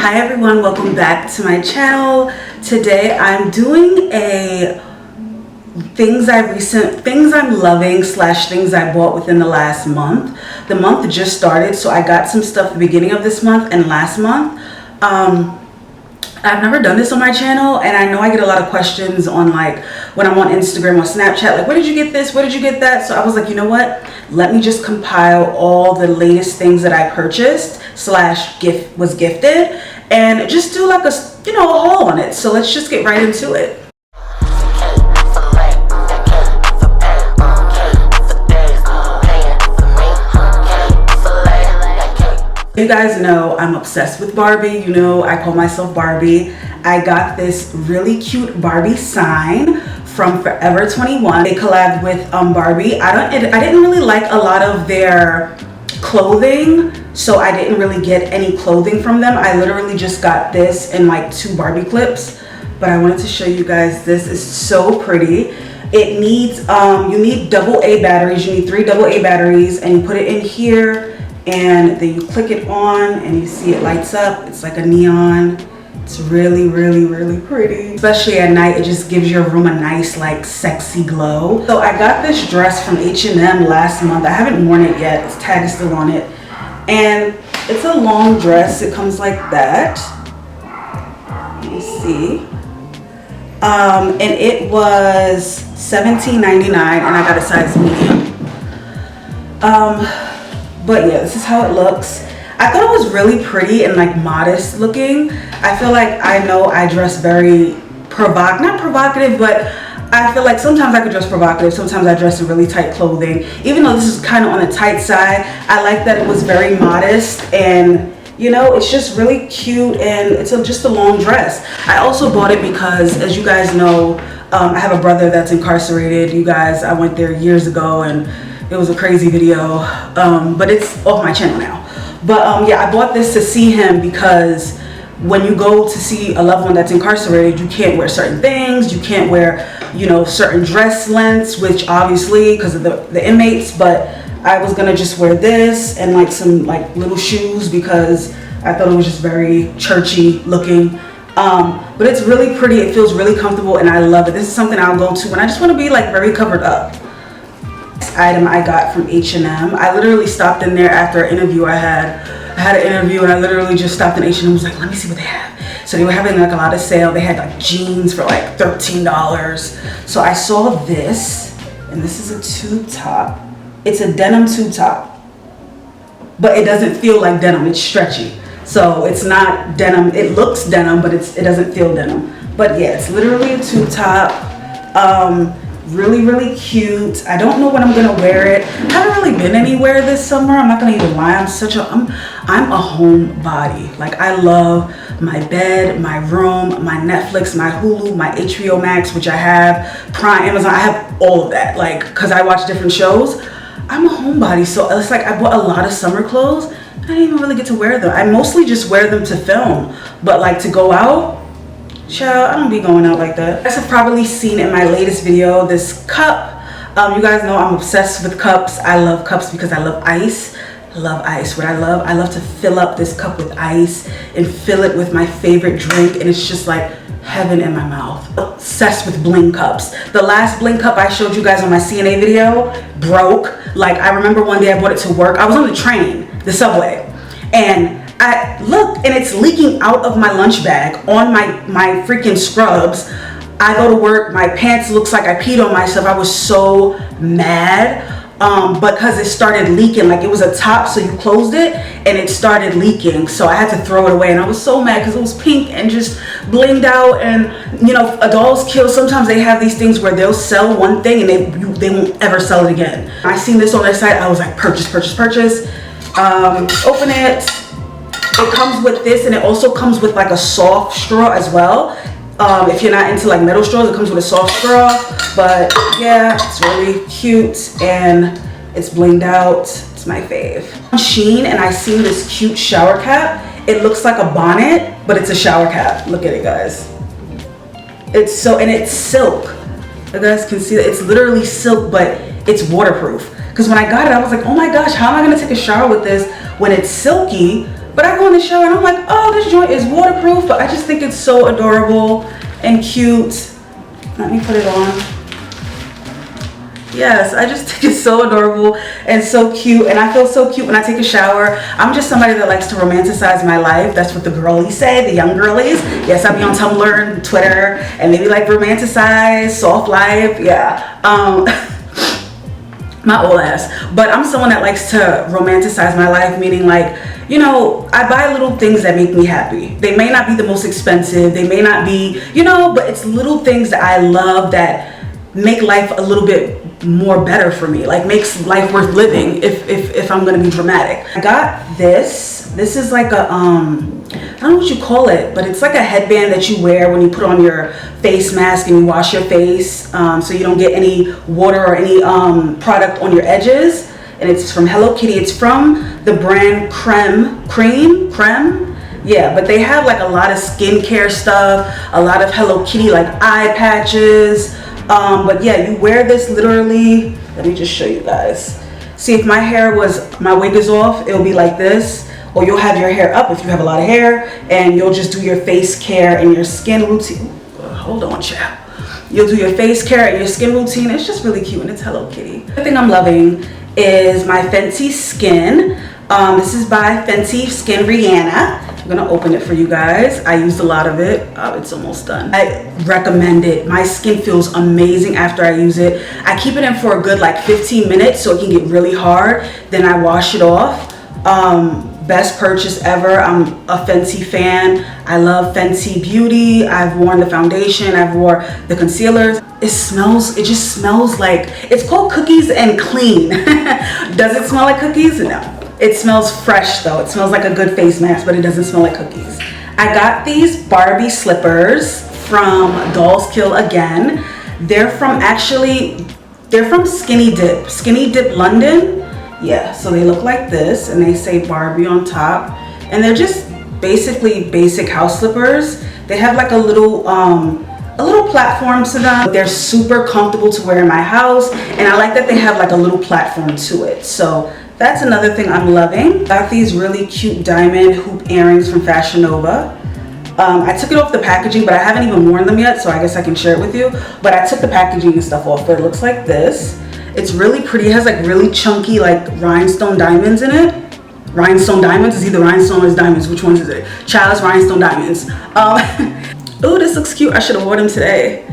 Hi everyone, welcome back to my channel. Today I'm doing a things I'm loving / things I bought within the last month. The month just started, so I got some stuff at the beginning of this month and last month. I've never done this on my channel, and I know I get a lot of questions on, like, when I'm on Instagram or Snapchat, like, where did you get this, where did you get that? So I was like, you know what, let me just compile all the latest things that I purchased / was gifted, and just do like a haul on it. So let's just get right into it. You guys know I'm obsessed with Barbie. You know I call myself Barbie. I got this really cute Barbie sign from Forever 21. They collabed with Barbie. I didn't really like a lot of their clothing, so I didn't really get any clothing from them. I literally just got this and like 2 Barbie clips, but I wanted to show you guys. This is so pretty. It needs you need AA batteries. You need 3 AA batteries, and you put it in here, and then you click it on and you see it lights up. It's like a neon. It's really pretty, especially at night. It just gives your room a nice, like, sexy glow. So I got this dress from H&M last month. I haven't worn it yet. Its tag is still on it, and it's a long dress. It comes like that. You see, and it was $17.99, and I got a size medium. But yeah, this is how it looks. I thought it was really pretty and like modest looking. I feel like I know I dress very not provocative, but I feel like sometimes I could dress provocative. Sometimes I dress in really tight clothing. Even though this is kind of on the tight side, I like that it was very modest, and you know, it's just really cute, and it's just a long dress. I also bought it because, as you guys know, I have a brother that's incarcerated. You guys, I went there years ago, and it was a crazy video, but it's off my channel now. But yeah, I bought this to see him, because when you go to see a loved one that's incarcerated, you can't wear certain things. You can't wear, you know, certain dress lengths, which obviously because of the inmates. But I was gonna just wear this and like some like little shoes, because I thought it was just very churchy looking. But it's really pretty. It feels really comfortable, and I love it. This is something I'll go to when I just want to be like very covered up. Item I got from H&M. I literally stopped in there after an interview I had an interview, and I literally just stopped in H&M and was like, let me see what they have. So they were having like a lot of sale. They had like jeans for like $13. So I saw this, and this is a tube top. It's a denim tube top, but it doesn't feel like denim. It's stretchy, so it's not denim. It looks denim, but it doesn't feel denim. But yeah, it's literally a tube top. Really cute. I don't know when I'm gonna wear it. I haven't really been anywhere this summer. I'm not gonna even lie. I'm a homebody. Like, I love my bed, my room, my Netflix, my Hulu, my HBO Max, which I have, Prime, Amazon. I have all of that, like, because I watch different shows. I'm a homebody, so it's like I bought a lot of summer clothes. I didn't even really get to wear them. I mostly just wear them to film, but like to go out, child, I don't be going out like that. You guys have probably seen in my latest video this cup. You guys know I'm obsessed with cups. I love cups because I love ice. I love ice. What I love to fill up this cup with ice and fill it with my favorite drink, and it's just like heaven in my mouth. Obsessed with bling cups. The last bling cup I showed you guys on my CNA video broke. Like, I remember one day I brought it to work. I was on the train, the subway, and I look, and it's leaking out of my lunch bag on my freaking scrubs. I go to work, my pants looks like I peed on myself. I was so mad because it started leaking. Like, it was a top, so you closed it and it started leaking, so I had to throw it away. And I was so mad because it was pink and just blinged out. And you know, a DOLLSKILL, sometimes they have these things where they'll sell one thing and they won't ever sell it again. I seen this on their site. I was like, purchase. Open it. It comes with this, and it also comes with like a soft straw as well. If you're not into like metal straws, it comes with a soft straw. But yeah, it's really cute, and it's blinged out. It's my fave. On Shein, and I seen this cute shower cap. It looks like a bonnet, but it's a shower cap. Look at it, guys. It's silk. You guys can see that it's literally silk, but it's waterproof. Because when I got it, I was like, oh my gosh, how am I gonna take a shower with this when it's silky, But I go in the shower and I'm like, oh, this joint is waterproof, but I just think it's so adorable and cute. Let me put it on. Yes, I just think it's so adorable and so cute, and I feel so cute when I take a shower. I'm just somebody that likes to romanticize my life. That's what the girlies say, the young girlies. Yes, I be on Tumblr and Twitter and maybe like romanticize, soft life, yeah. My old ass. But I'm someone that likes to romanticize my life, meaning like, you know, I buy little things that make me happy. They may not be the most expensive, they may not be, you know, but it's little things that I love that make life a little bit more better for me, like makes life worth living if I'm gonna be dramatic. I got this is like a I don't know what you call it, but it's like a headband that you wear when you put on your face mask and you wash your face, so you don't get any water or any product on your edges. And it's from Hello Kitty. It's from the brand Creme. Yeah, but they have like a lot of skincare stuff, a lot of Hello Kitty like eye patches. But yeah, you wear this literally. Let me just show you guys. See, if my wig is off, it'll be like this. Or you'll have your hair up if you have a lot of hair, and you'll just do your face care and your skin routine. Hold on, child. You'll do your face care and your skin routine. It's just really cute, and it's Hello Kitty. The thing I'm loving is my Fenty Skin. This is by Fenty Skin Rihanna. I'm gonna open it for you guys. I used a lot of it. It's almost done. I recommend it. My skin feels amazing after I use it. I keep it in for a good like 15 minutes so it can get really hard. Then I wash it off. Best purchase ever. I'm a Fenty fan. I love Fenty Beauty. I've worn the foundation. I've worn the concealers. It just smells like, it's called Cookies and Clean. Does it smell like cookies? No. It smells fresh though. It smells like a good face mask, but it doesn't smell like cookies. I got these Barbie slippers from DOLLSKILL again. They're from Skinny Dip London. Yeah, so they look like this and they say Barbie on top. And they're just basically basic house slippers. They have like a little platform to them. They're super comfortable to wear in my house, and I like that they have like a little platform to it. So that's another thing I'm loving. Got these really cute diamond hoop earrings from Fashion Nova. I took it off the packaging, but I haven't even worn them yet, so I guess I can share it with you. But I took the packaging and stuff off, but it looks like this. It's really pretty. It has like really chunky like rhinestone diamonds in it. Rhinestone diamonds is either rhinestone or diamonds. Which ones is it? Child's rhinestone diamonds. Ooh, this looks cute. I should have worn them today.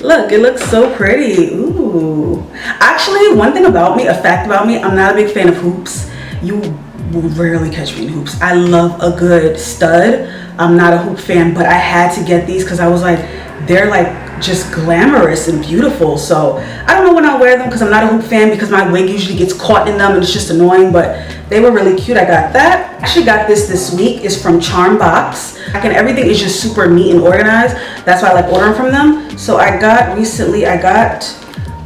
Look, it looks so pretty. Ooh. Actually, one thing about me, a fact about me, I'm not a big fan of hoops. You will rarely catch me in hoops. I love a good stud. I'm not a hoop fan, but I had to get these because I was like, they're like just glamorous and beautiful. So I don't know when I'll wear them because I'm not a hoop fan, because my wig usually gets caught in them and it's just annoying, but they were really cute. I got that. I actually got this week. It's from Charm Box. And everything is just super neat and organized. That's why I like ordering from them. So I got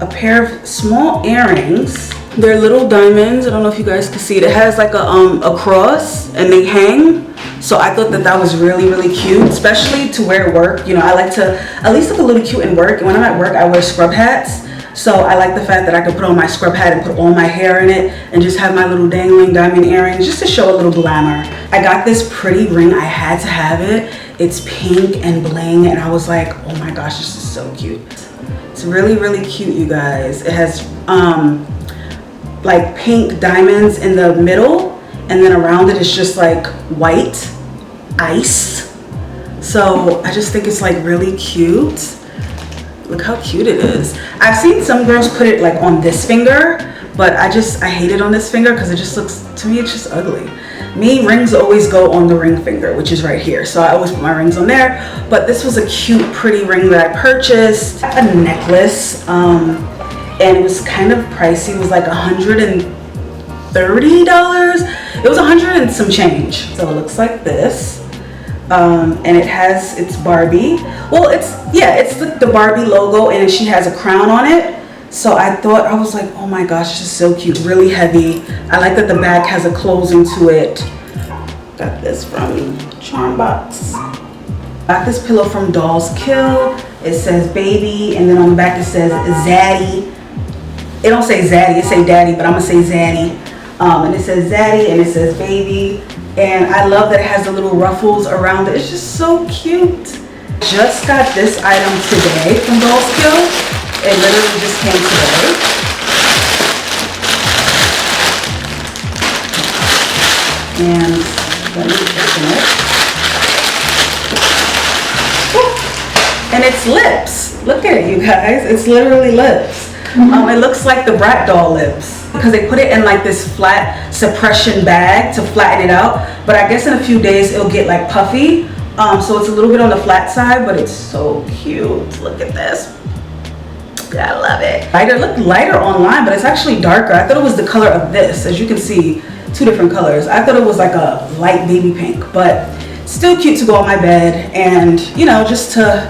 a pair of small earrings. They're little diamonds. I don't know if you guys can see it. It has like a cross and they hang. So I thought that was really, really cute, especially to wear at work. You know, I like to at least look a little cute in work. And when I'm at work, I wear scrub hats. So I like the fact that I could put on my scrub hat and put all my hair in it and just have my little dangling diamond earrings just to show a little glamour. I got this pretty ring. I had to have it. It's pink and bling, and I was like, oh my gosh, this is so cute. It's really, really cute, you guys. It has like pink diamonds in the middle, and then around it is just like white ice. So I just think it's like really cute. Look how cute it is. I've seen some girls put it like on this finger, but I hate it on this finger because it just looks, to me, it's just ugly. Me, rings always go on the ring finger, which is right here. So I always put my rings on there. But this was a cute, pretty ring that I purchased. A necklace, and it was kind of pricey. It was like $130. It was 100 and some change. So it looks like this. And it's Barbie. Well, it's the Barbie logo, and she has a crown on it. So I was like, oh my gosh, this is so cute, really heavy. I like that the back has a closing to it. Got this from Charm Box. Got this pillow from DOLLSKILL. It says baby, and then on the back it says zaddy. It don't say zaddy, it say daddy, but I'm gonna say zaddy. And it says zaddy, and it says baby. And I love that it has the little ruffles around it. It's just so cute. Just got this item today from DOLLSKILL. It literally just came today. And let me open it. And it's lips. Look at it, you guys. It's literally lips. It looks like the Brat doll lips because they put it in like this flat suppression bag to flatten it out. But I guess in a few days it'll get like puffy. So it's a little bit on the flat side, but it's so cute. Look at this. I love it. It looked lighter online, but it's actually darker. I thought it was the color of this. As you can see, two different colors. I thought it was like a light baby pink, but still cute to go on my bed and, you know, just to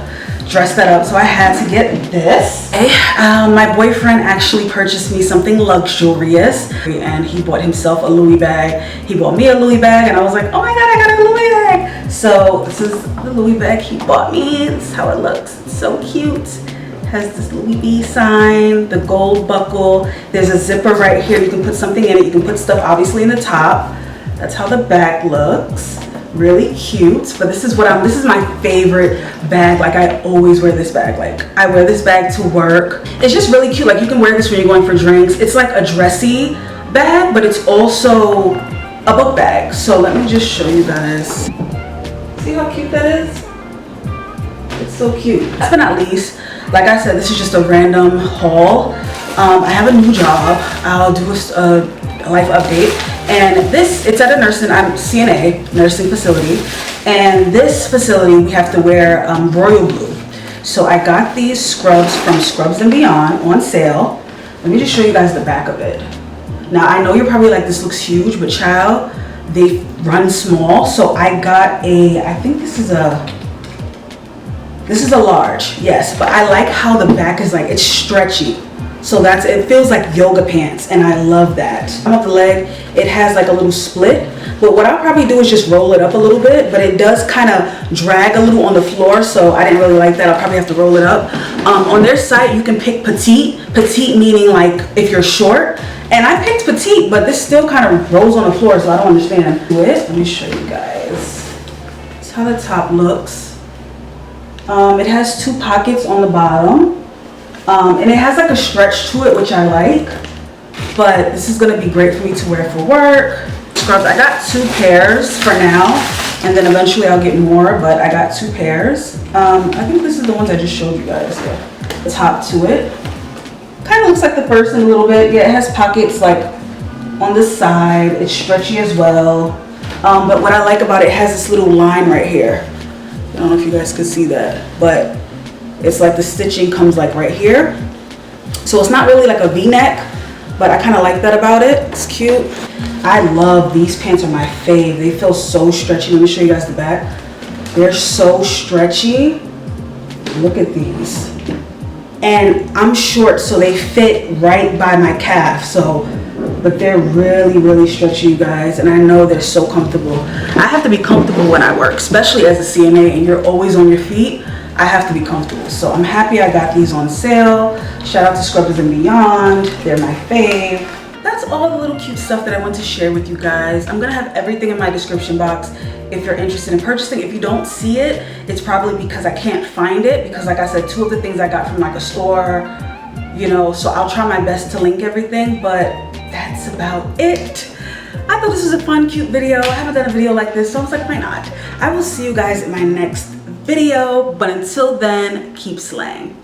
dress that up. So I had to get this. My boyfriend actually purchased me something luxurious and he bought himself a Louis bag. He bought me a Louis bag and I was like, oh my god, I got a Louis bag. So this is the Louis bag he bought me. This is how it looks. It's so cute. It has this Louis V sign, the gold buckle. There's a zipper right here. You can put something in it. You can put stuff obviously in the top. That's how the back looks. Really cute. But this is my favorite bag. Like I always wear this bag. Like I wear this bag to work. It's just really cute. Like you can wear this when you're going for drinks. It's like a dressy bag, but it's also a book bag. So let me just show you guys. See how cute that is? It's so cute. Last but not least, like I said, this is just a random haul. I have a new job. I'll do a life update. And it's at a I'm CNA, nursing facility. And this facility, we have to wear royal blue. So I got these scrubs from Scrubs and Beyond on sale. Let me just show you guys the back of it. Now, I know you're probably like, this looks huge, but child, they run small. So I got I think this is a large, yes. But I like how the back is like, it's stretchy. So it feels like yoga pants and I love that. On the leg, it has like a little split, but what I'll probably do is just roll it up a little bit, but it does kind of drag a little on the floor, so I didn't really like that. I'll probably have to roll it up. On their site, you can pick petite meaning like if you're short, and I picked petite, but this still kind of rolls on the floor, so I don't understand. Let me show you guys. That's how the top looks. It has two pockets on the bottom. And it has like a stretch to it, which I like, but this is gonna be great for me to wear for work. Scrubs, I got 2 pairs for now, and then eventually I'll get more, but I got 2 pairs. I think this is the ones I just showed you guys. Yeah. The top to it. Kind of looks like the first one a little bit. Yeah, it has pockets like on the side. It's stretchy as well. But what I like about it has this little line right here. I don't know if you guys can see that, but it's like the stitching comes like right here. So it's not really like a V-neck, but I kind of like that about it. It's cute. I love these pants, are my fave. They feel so stretchy. Let me show you guys the back. They're so stretchy. Look at these. And I'm short, so they fit right by my calf. But they're really, really stretchy, you guys. And I know they're so comfortable. I have to be comfortable when I work, especially as a CNA and you're always on your feet. I have to be comfortable. So I'm happy I got these on sale. Shout out to Scrubs and Beyond. They're my fave. That's all the little cute stuff that I want to share with you guys. I'm gonna have everything in my description box if you're interested in purchasing. If you don't see it, it's probably because I can't find it, because like I said, 2 of the things I got from like a store, you know, so I'll try my best to link everything, but that's about it. I thought this was a fun, cute video. I haven't done a video like this, so I was like, why not? I will see you guys in my next video, but until then, keep slaying.